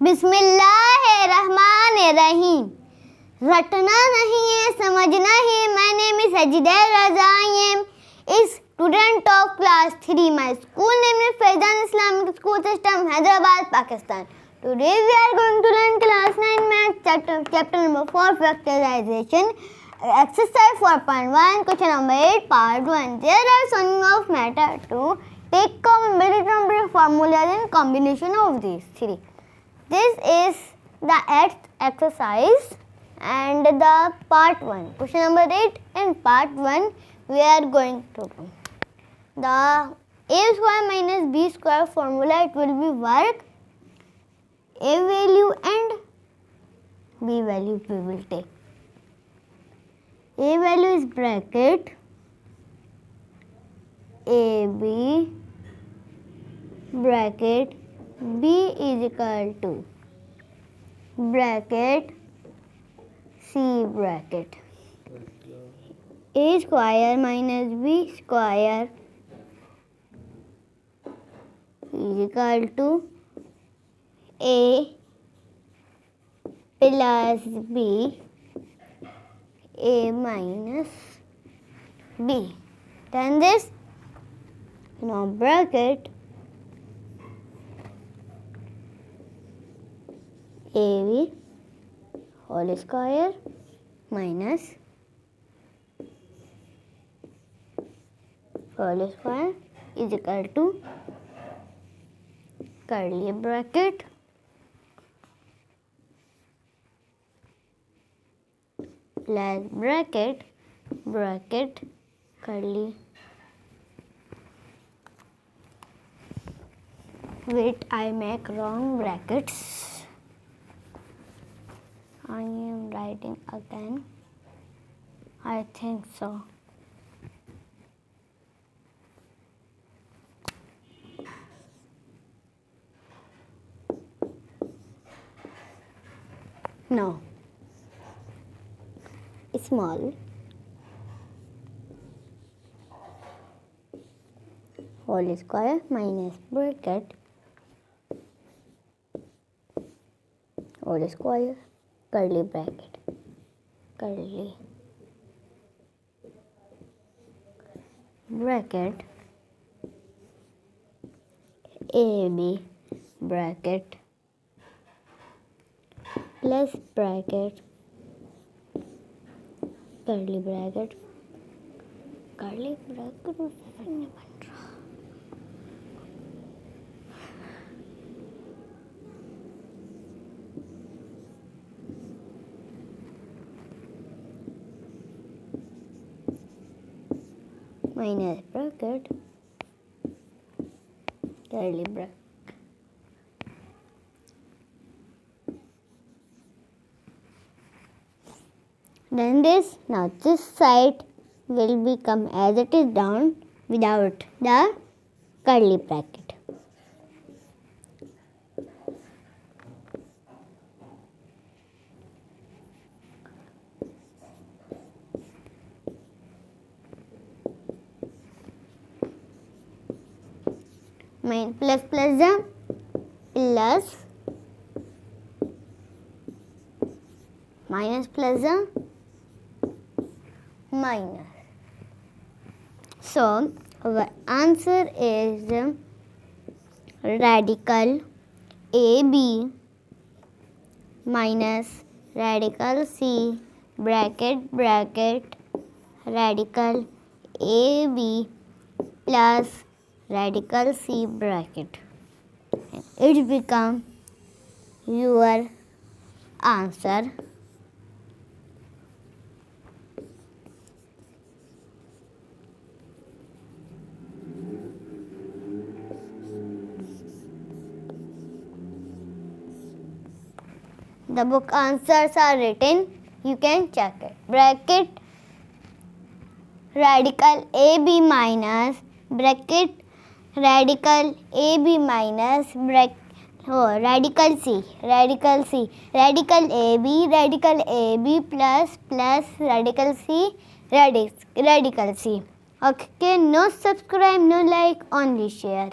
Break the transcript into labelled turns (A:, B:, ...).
A: बिस्मिल्लाहिर्रहमानिर्रहीम। रटना नहीं है, समझना है। My name is Sajida Raza. I am student of class 3. My school name is Faizan Islamic School System, Hyderabad, Pakistan. Today we are going to learn class 9 math chapter number 4, Factorization. Exercise 4.1, question number 8, part 1. There are some of matter to take common number formulas and combination of these three. This is the 8th exercise and the part 1. Question number 8 and part 1 we are going to do. The a square minus b square formula, it will be work. A value and b value we will take. A value is bracket AB bracket B is equal to bracket C bracket. A square minus B square is equal to A plus B, A minus B. Then this, now bracket AB whole square minus whole square is equal to curly bracket plus bracket curly. Wait, I make wrong brackets. I am writing again. I think so. No. Small whole square minus bracket whole square curly bracket curly bracket AB bracket plus bracket curly bracket नहीं बन रहा. Minus bracket curly bracket. Then now this side will become as it is down without the curly bracket. Plus minus plus minus. So our answer is radical AB minus radical C bracket radical AB plus radical C bracket. It become your answer. The book answers are written. You can check it. Bracket radical AB minus bracket radical AB minus bracket radical C radical AB plus radical C radical C. Okay, no subscribe, no like, only share.